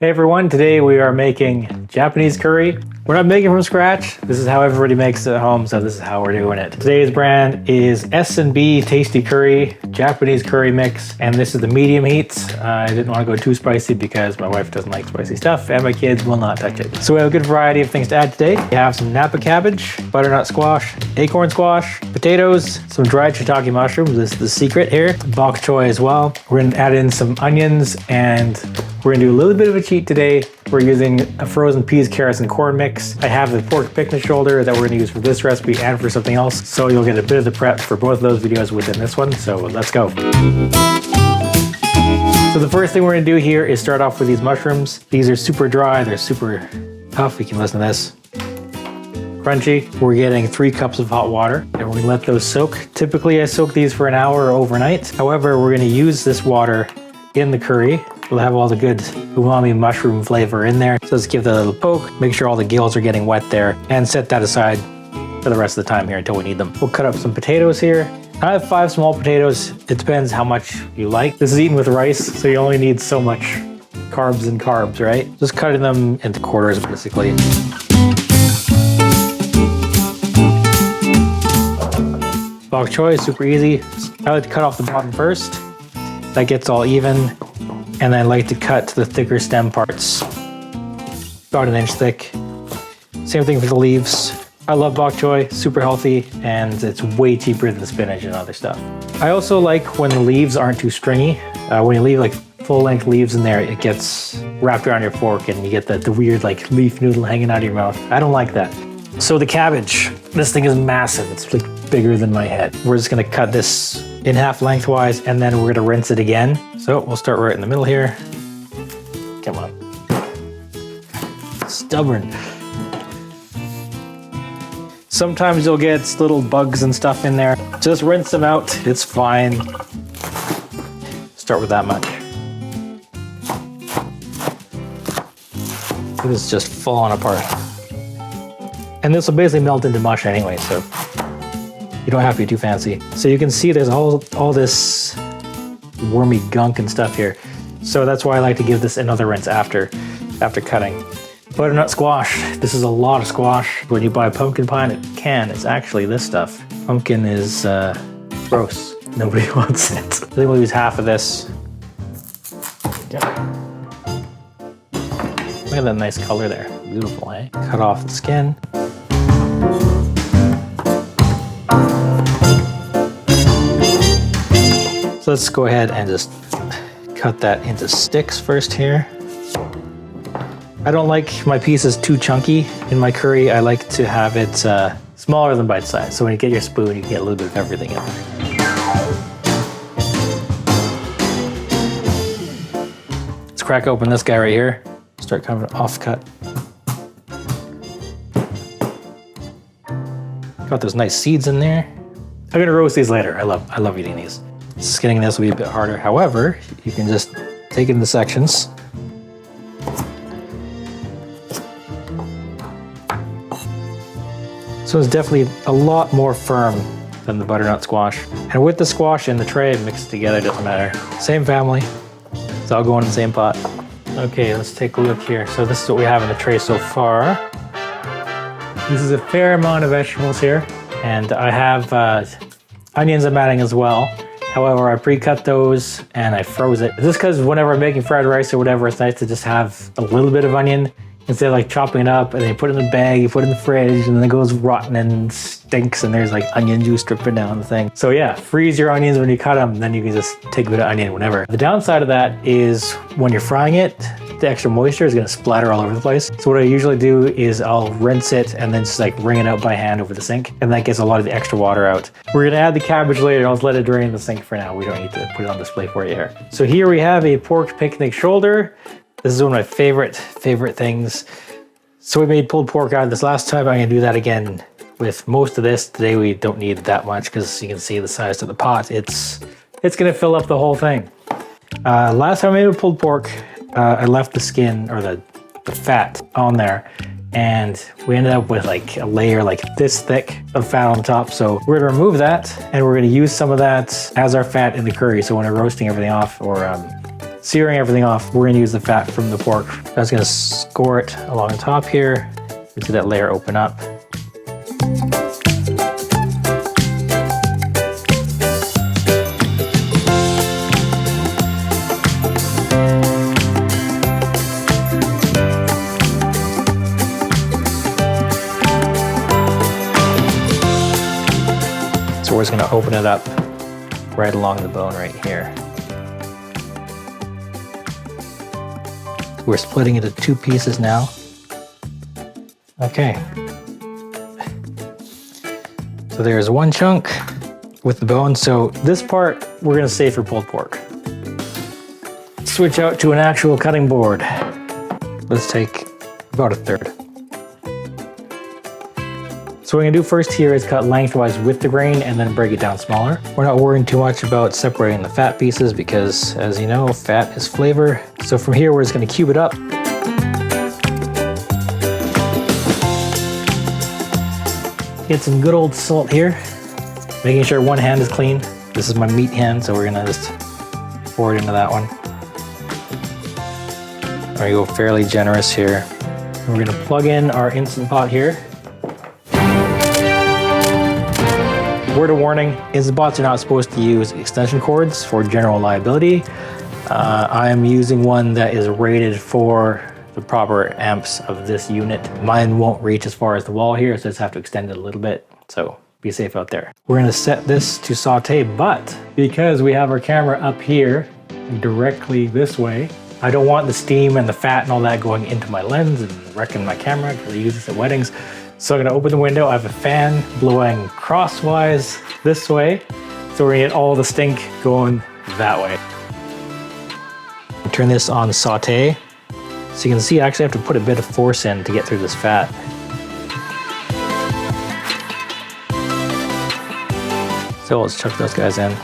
Hey everyone, today we are making Japanese curry. We're not making from scratch. This is how everybody makes it at home, so this is how we're doing it. Today's brand is S&B Tasty Curry, Japanese curry mix, and this is the medium heat. I didn't want to go too spicy because my wife doesn't like spicy stuff and my kids will not touch it. So we have a good variety of things to add today. We have some Napa cabbage, butternut squash, acorn squash, potatoes, some dried shiitake mushrooms, this is the secret here, bok choy as well. We're gonna add in some onions and we're gonna do a little bit of a cheat today. We're using a frozen peas, carrots, and corn mix. I have the pork picnic shoulder that we're gonna use for this recipe and for something else. So you'll get a bit of the prep for both of those videos within this one. So let's go. So the first thing we're gonna do here is start off with these mushrooms. These are super dry, they're super tough. You can listen to this. Crunchy. We're getting 3 cups of hot water and we're gonna let those soak. Typically I soak these for an hour or overnight. However, we're gonna use this water in the curry. We'll have all the good umami mushroom flavor in there. So let's give that a little poke, make sure all the gills are getting wet there, and set that aside for the rest of the time here until we need them. We'll cut up some potatoes here. I have 5 small potatoes. It depends how much you like. This is eaten with rice, so you only need so much carbs, right? Just cutting them into quarters, basically. Bok choy is super easy. I like to cut off the bottom first. That gets all even. And I like to cut the thicker stem parts, about 1 inch thick. Same thing for the leaves. I love bok choy, super healthy, and it's way cheaper than spinach and other stuff. I also like when the leaves aren't too stringy. When you leave like full-length leaves in there, it gets wrapped around your fork and you get the weird like leaf noodle hanging out of your mouth. I don't like that. So the cabbage, this thing is massive. It's like bigger than my head. We're just gonna cut this in half lengthwise and then we're gonna rinse it again. So we'll start right in the middle here. Come on. Stubborn. Sometimes you'll get little bugs and stuff in there. Just rinse them out, it's fine. Start with that much. It is just falling apart. And this will basically melt into mush anyway, so you don't have to be too fancy. So you can see there's all this wormy gunk and stuff here. So that's why I like to give this another rinse after cutting. Butternut squash. This is a lot of squash. When you buy pumpkin pie in a can, it's actually this stuff. Pumpkin is gross. Nobody wants it. I think we'll use half of this. Yeah. Look at that nice color there. Beautiful, eh? Cut off the skin. So let's go ahead and just cut that into sticks first here. I don't like my pieces too chunky in my curry. I like to have it smaller than bite size. So when you get your spoon, you can get a little bit of everything in there. Let's crack open this guy right here. Start coming off cut. Got those nice seeds in there. I'm gonna roast these later. I love eating these. Skinning this will be a bit harder. However, you can just take it into sections. So it's definitely a lot more firm than the butternut squash. And with the squash and the tray mixed together, doesn't matter. Same family. It's all going in the same pot. Okay, let's take a look here. So this is what we have in the tray so far. This is a fair amount of vegetables here. And I have onions I'm adding as well. However, I pre-cut those and I froze it. Just because whenever I'm making fried rice or whatever, it's nice to just have a little bit of onion instead of like chopping it up and then you put it in the bag, you put it in the fridge and then it goes rotten and stinks and there's like onion juice dripping down the thing. So yeah, freeze your onions when you cut them, then you can just take a bit of onion whenever. The downside of that is when you're frying it, the extra moisture is gonna splatter all over the place. So what I usually do is I'll rinse it and then just like wring it out by hand over the sink and that gets a lot of the extra water out. We're gonna add the cabbage later. I'll just let it drain in the sink for now. We don't need to put it on display for you here. So here we have a pork picnic shoulder. This is one of my favorite things. So we made pulled pork out of this last time. I'm gonna do that again with most of this. Today we don't need that much because you can see the size of the pot. It's gonna fill up the whole thing. Last time I made a pulled pork, I left the skin or the fat on there and we ended up with like a layer like this thick of fat on top. So we're gonna remove that and we're gonna use some of that as our fat in the curry. So when we're roasting everything off or searing everything off, we're gonna use the fat from the pork. I'm just gonna score it along the top here. You see that layer open up. So we're just gonna open it up right along the bone right here. We're splitting it into 2 pieces now. Okay. So there's 1 chunk with the bone. So this part we're gonna save for pulled pork. Switch out to an actual cutting board. Let's take about 1/3. So what we're gonna do first here is cut lengthwise with the grain and then break it down smaller. We're not worrying too much about separating the fat pieces because, as you know, fat is flavor. So from here, we're just gonna cube it up. Get some good old salt here, making sure one hand is clean. This is my meat hand, so we're gonna just pour it into that one. I'm gonna go fairly generous here. And we're gonna plug in our Instant Pot here. Word of warning, Instant Pots are not supposed to use extension cords for general liability. I am using one that is rated for the proper amps of this unit. Mine won't reach as far as the wall here, so I just have to extend it a little bit. So be safe out there. We're gonna set this to saute, but because we have our camera up here directly this way, I don't want the steam and the fat and all that going into my lens and wrecking my camera because I use this at weddings. So I'm gonna open the window. I have a fan blowing crosswise this way. So we're gonna get all the stink going that way. Turn this on saute. So you can see I actually have to put a bit of force in to get through this fat. So let's chuck those guys in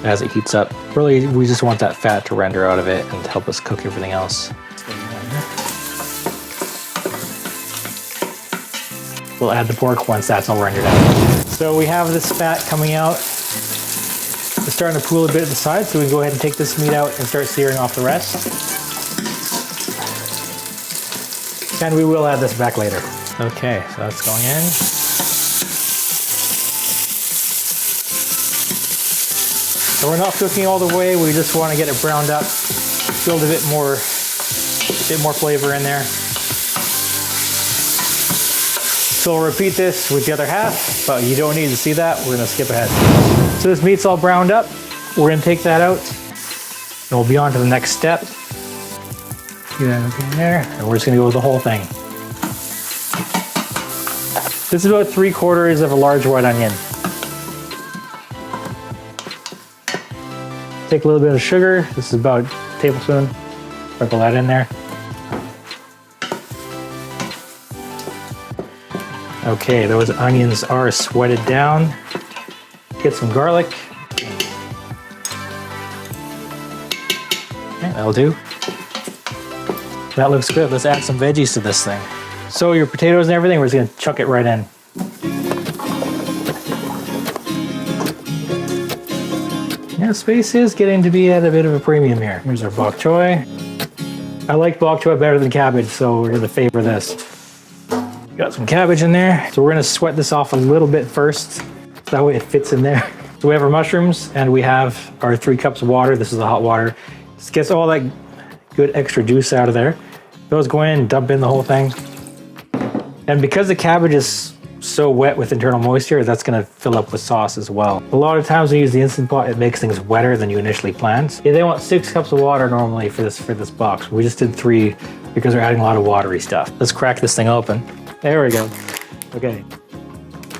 as it heats up. Really, we just want that fat to render out of it and to help us cook everything else. We'll add the pork once that's all rendered out. So we have this fat coming out. It's starting to pool a bit at the side, so we can go ahead and take this meat out and start searing off the rest. And we will add this back later. Okay, so that's going in. So we're not cooking all the way, we just want to get it browned up, build a bit more flavor in there. So we'll repeat this with the other half, but you don't need to see that. We're gonna skip ahead. So this meat's all browned up. We're gonna take that out and we'll be on to the next step. Get that in there, and we're just gonna go with the whole thing. This is about 3/4 of a large white onion. Take a little bit of sugar. This is about a tablespoon. Sprinkle that in there. Okay, those onions are sweated down. Get some garlic. Okay, that'll do. That looks good. Let's add some veggies to this thing. So your potatoes and everything, we're just gonna chuck it right in. Yeah, space is getting to be at a bit of a premium here. Here's our bok choy. I like bok choy better than cabbage, so we're gonna favor this. Got some cabbage in there. So we're gonna sweat this off a little bit first. So that way it fits in there. So we have our mushrooms and we have our 3 cups of water. This is the hot water. Just gets all that good extra juice out of there. Those go in, dump in the whole thing. And because the cabbage is so wet with internal moisture, that's gonna fill up with sauce as well. A lot of times when you use the Instant Pot, it makes things wetter than you initially planned. Yeah, they want 6 cups of water normally for this box. We just did 3 because we're adding a lot of watery stuff. Let's crack this thing open. There we go. Okay.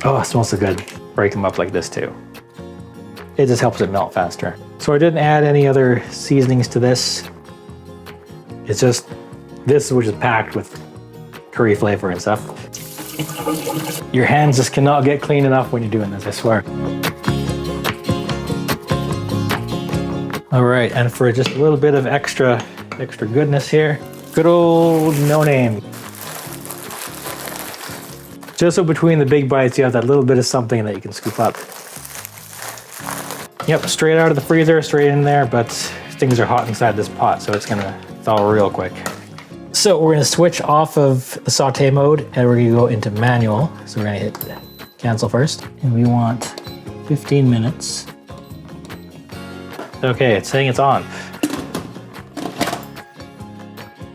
Oh, it smells so good. Break them up like this too. It just helps it melt faster. So I didn't add any other seasonings to this. It's just this, which is packed with curry flavor and stuff. Your hands just cannot get clean enough when you're doing this, I swear. All right, and for just a little bit of extra goodness here, good old no name. Just so between the big bites, you have that little bit of something that you can scoop up. Yep, straight out of the freezer, straight in there, but things are hot inside this pot, so it's gonna thaw real quick. So we're gonna switch off of the saute mode and we're gonna go into manual. So we're gonna hit cancel first. And we want 15 minutes. Okay, it's saying it's on.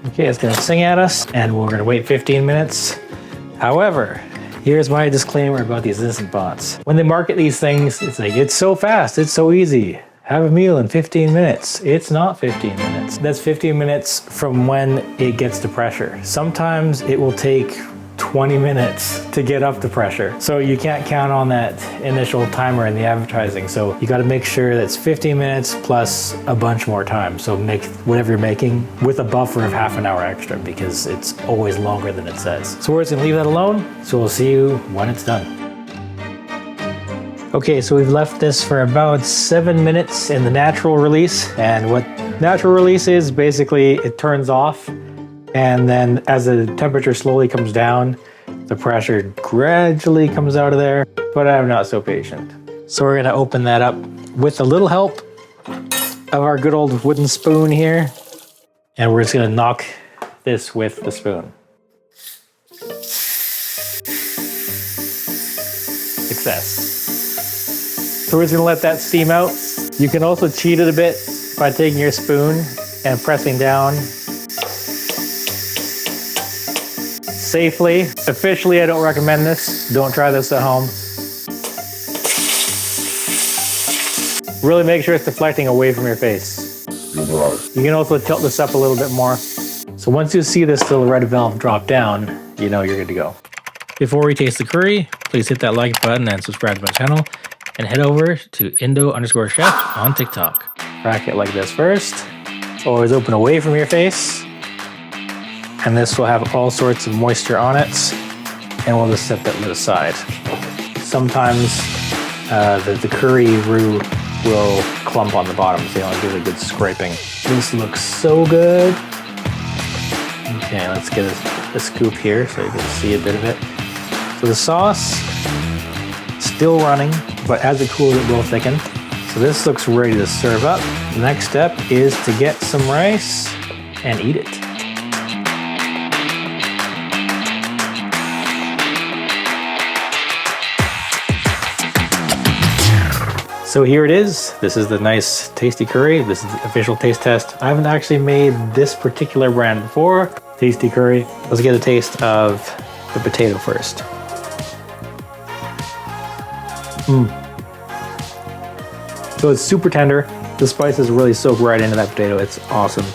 Okay, it's gonna sing at us and we're gonna wait 15 minutes. However, here's my disclaimer about these Instant Pots. When they market these things, it's like, it's so fast, it's so easy. Have a meal in 15 minutes. It's not 15 minutes. That's 15 minutes from when it gets to pressure. Sometimes it will take 20 minutes to get up to pressure. So you can't count on that initial timer in the advertising. So you gotta make sure that's 15 minutes plus a bunch more time. So make whatever you're making with a buffer of half an hour extra because it's always longer than it says. So we're just gonna leave that alone. So we'll see you when it's done. Okay, so we've left this for about 7 minutes in the natural release. And what natural release is, basically it turns off. And then as the temperature slowly comes down, the pressure gradually comes out of there, but I'm not so patient. So we're gonna open that up with a little help of our good old wooden spoon here. And we're just gonna knock this with the spoon. Success. So we're just gonna let that steam out. You can also cheat it a bit by taking your spoon and pressing down safely. Officially, I don't recommend this. Don't try this at home. Really make sure it's deflecting away from your face. You can also tilt this up a little bit more. So once you see this little red valve drop down, you know you're good to go. Before we taste the curry, please hit that like button and subscribe to my channel. And head over to Indo_chef on TikTok. Crack it like this first. Always open away from your face. And this will have all sorts of moisture on it. And we'll just set that lid aside. Sometimes the curry roux will clump on the bottom, so you want to give it a good scraping. This looks so good. Okay, let's get a scoop here so you can see a bit of it. So the sauce, still running, but as it cools it will thicken. So this looks ready to serve up. The next step is to get some rice and eat it. So here it is. This is the nice tasty curry. This is the official taste test. I haven't actually made this particular brand before. Tasty curry. Let's get a taste of the potato first. So it's super tender. The spices really soak right into that potato. It's awesome.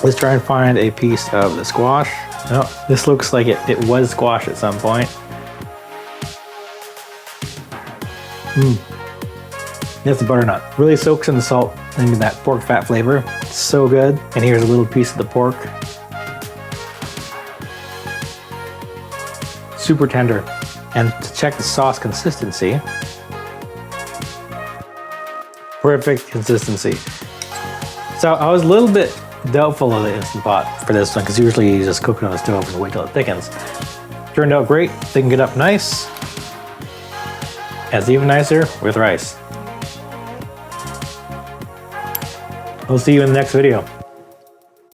Let's try and find a piece of the squash. Oh, this looks like it was squash at some point. That's the butternut. Really soaks in the salt and that pork fat flavor. It's so good. And here's a little piece of the pork. Super tender. And to check the sauce consistency, perfect consistency. So I was a little bit doubtful of the Instant Pot for this one because usually you just cook it on the stove and wait till it thickens. Turned out great. Thickened it up nice. And it's even nicer with rice. I'll see you in the next video.